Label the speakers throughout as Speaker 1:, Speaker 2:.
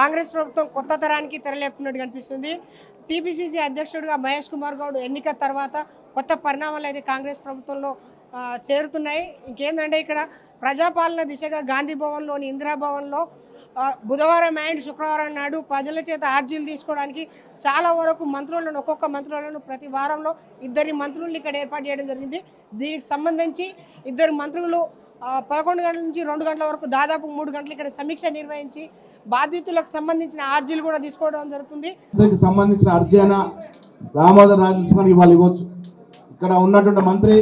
Speaker 1: కాంగ్రెస్ ప్రభుత్వం కొత్త తరానికి తెరలేపుతున్నట్టు కనిపిస్తుంది. టీపీసీసీ అధ్యక్షుడిగా మహేష్ కుమార్ గౌడ్ ఎన్నిక తర్వాత కొత్త పరిణామాలు అయితే కాంగ్రెస్ ప్రభుత్వంలో చేరుతున్నాయి. ఇంకేందంటే ఇక్కడ ప్రజాపాలన దిశగా గాంధీ భవన్లోని ఇందిరాభవన్లో బుధవారం అండ్ శుక్రవారం నాడు ప్రజల చేత ఆర్జీలు తీసుకోవడానికి చాలా వరకు మంత్రులను ఒక్కొక్క మంత్రులను ప్రతి వారంలో 2 మంత్రులను ఇక్కడ ఏర్పాటు చేయడం జరిగింది. దీనికి సంబంధించి 2 మంత్రులు 11 గంటల నుంచి 2 గంటల వరకు దాదాపు 3 గంటలు ఇక్కడ సమీక్ష నిర్వహించి బాధితులకు సంబంధించిన ఆర్జీలు కూడా తీసుకోవడం జరుగుతుంది.
Speaker 2: సంబంధించిన అర్జీ అయినా దామోదర్ రాజు ఇవాళ ఇవ్వచ్చు. ఇక్కడ ఉన్నటువంటి మంత్రి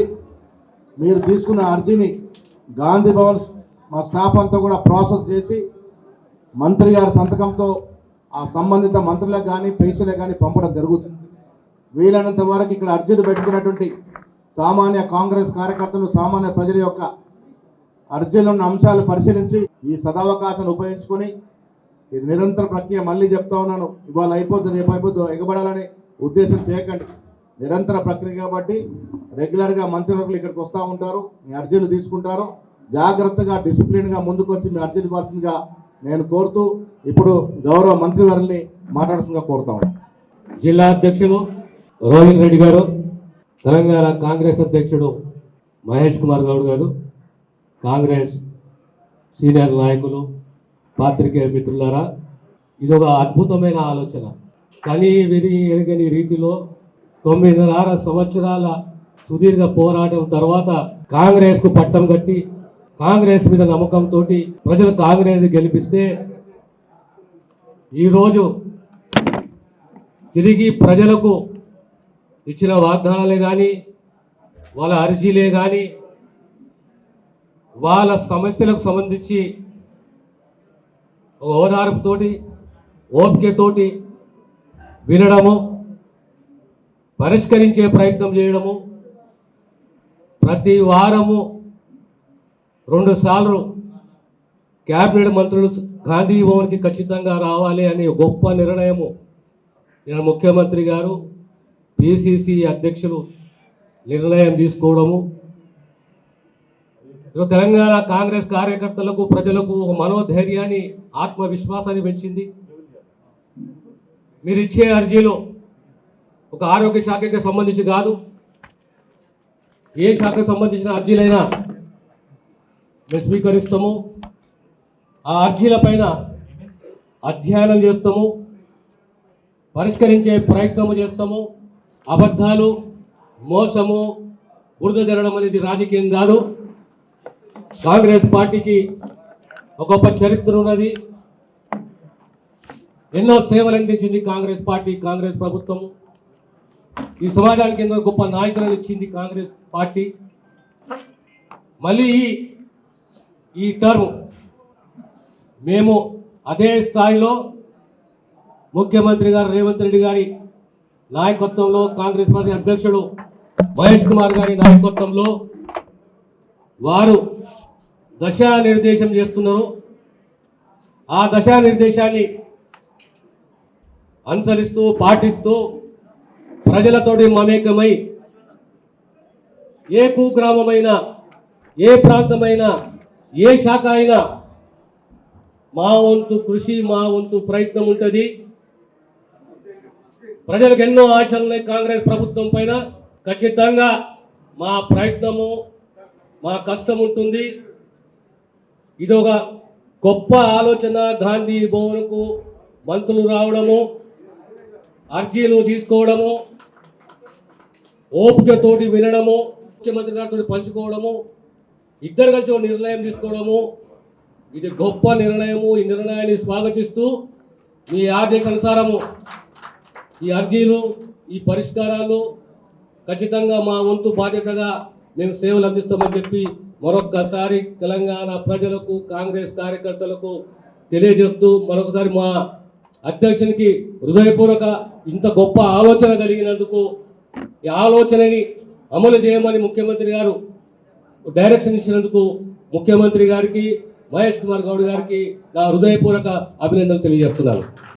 Speaker 2: మీరు తీసుకున్న అర్జీని గాంధీ భవన్ మా స్టాఫ్ అంతా కూడా ప్రాసెస్ చేసి మంత్రి గారి సంతకంతో ఆ సంబంధిత మంత్రులకు కానీ పేషలకు కానీ పంపడం జరుగుతుంది. వీలైనంత వరకు ఇక్కడ అర్జీలు పెట్టుకున్నటువంటి సామాన్య కాంగ్రెస్ కార్యకర్తలు సామాన్య ప్రజల యొక్క అర్జీలు ఉన్న అంశాలు పరిశీలించి ఈ సదవకాశాన్ని ఉపయోగించుకొని ఇది నిరంతర ప్రక్రియ. మళ్ళీ చెప్తా ఉన్నాను, ఇవాళ అయిపోతుంది రేపు అయిపోతుంది ఎగబడాలని ఉద్దేశం చేయకండి. నిరంతర ప్రక్రియ కాబట్టి రెగ్యులర్గా మంత్రివర్గులు ఇక్కడికి వస్తూ ఉంటారు, మీ అర్జీలు తీసుకుంటారు. జాగ్రత్తగా డిసిప్లిన్గా ముందుకు వచ్చి మీ అర్జీలు ఇవ్వాల్సిందిగా నేను కోరుతూ ఇప్పుడు గౌరవ మంత్రివర్యుల్ని మాట్లాడుతుందిగా కోరుతాం.
Speaker 3: జిల్లా అధ్యక్షులు రోహిత్ రెడ్డి గారు, తెలంగాణ కాంగ్రెస్ అధ్యక్షుడు మహేష్ కుమార్ గౌడ్ గారు, కాంగ్రెస్ సీనియర్ నాయకులు, పాత్రికేయ మిత్రులారా, ఇది ఒక అద్భుతమైన ఆలోచన. కానీ ఎరగని రీతిలో 9.5 సంవత్సరాల సుదీర్ఘ పోరాటం తర్వాత కాంగ్రెస్కు పట్టం కట్టి కాంగ్రెస్ మీద నమ్మకంతో ప్రజలు కాంగ్రెస్ గెలిపిస్తే ఈరోజు తిరిగి ప్రజలకు ఇచ్చిన వాగ్దానాలే కానీ వాళ్ళ అర్జీలే కానీ వాళ్ళ సమస్యలకు సంబంధించి ఓదార్పుతోటి ఓపికతోటి వినడము, పరిష్కరించే ప్రయత్నం చేయడము, ప్రతి వారము 2 సార్లు క్యాబినెట్ మంత్రులు గాంధీ భవన్కి ఖచ్చితంగా రావాలి అనే గొప్ప నిర్ణయము ముఖ్యమంత్రి గారు, పిసిసి అధ్యక్షులు నిర్ణయం తీసుకోవడము తెలంగాణ కాంగ్రెస్ కార్యకర్తలకు ప్రజలకు ఒక మనోధైర్యాన్ని ఆత్మవిశ్వాసాన్ని పెంచింది. మీరు ఇచ్చే అర్జీలో ఒక ఆరోగ్య శాఖకి సంబంధించి కాదు, ఏ శాఖకు సంబంధించిన అర్జీలైనా మేము స్వీకరిస్తాము. ఆ అర్జీల పైన అధ్యయనం చేస్తాము, పరిష్కరించే ప్రయత్నము చేస్తాము. అబద్ధాలు, మోసము, బురద జరగడం అనేది రాజకీయం కాదు. కాంగ్రెస్ పార్టీకి ఒక గొప్ప చరిత్ర ఉన్నది. ఎన్నో సేవలు అందించింది కాంగ్రెస్ పార్టీ, కాంగ్రెస్ ప్రభుత్వము. ఈ సమాజానికి ఎన్నో గొప్ప నాయకులను ఇచ్చింది కాంగ్రెస్ పార్టీ. మళ్ళీ ఈ టర్మ్ మేము అదే స్థాయిలో ముఖ్యమంత్రి గారు రేవంత్ రెడ్డి గారి నాయకత్వంలో, కాంగ్రెస్ పార్టీ అధ్యక్షుడు మహేష్ కుమార్ గారి నాయకత్వంలో వారు దశానిర్దేశం చేస్తున్నారు. ఆ దశానిర్దేశాన్ని అనుసరిస్తూ పాటిస్తూ ప్రజలతోటి మమేకమై ఏ కుగ్రామమైనా, ఏ ప్రాంతమైనా, ఏ శాఖ అయినా మా వంతు కృషి, మా వంతు ప్రయత్నం ఉంటుంది. ప్రజలకు ఎన్నో ఆశలు ఉన్నాయి కాంగ్రెస్ ప్రభుత్వం పైన. ఖచ్చితంగా మా ప్రయత్నము, మా కష్టం ఉంటుంది. ఇది ఒక గొప్ప ఆలోచన. గాంధీ భవన్కు మంత్రులు రావడము, అర్జీలు తీసుకోవడము, ఓపికతోటి వినడము, ముఖ్యమంత్రి గారితో పంచుకోవడము, ఇద్దరు కలిసి నిర్ణయం తీసుకోవడము, ఇది గొప్ప నిర్ణయము. ఈ నిర్ణయాన్ని స్వాగతిస్తూ మీ ఆదేశానుసారము ఈ అర్జీలు, ఈ పరిష్కారాలు ఖచ్చితంగా మా వంతు బాధ్యతగా మేము సేవలు అందిస్తామని చెప్పి మరొక్కసారి తెలంగాణ ప్రజలకు, కాంగ్రెస్ కార్యకర్తలకు తెలియజేస్తూ మరొకసారి మా అధ్యక్షునికి హృదయపూర్వక ఇంత గొప్ప ఆలోచన కలిగినందుకు, ఈ ఆలోచనని అమలు చేయమని ముఖ్యమంత్రి గారు డైరెక్షన్ ఇచ్చినందుకు ముఖ్యమంత్రి గారికి, మహేష్ కుమార్ గౌడ్ గారికి నా హృదయపూర్వక అభినందనలు తెలియజేస్తున్నాను.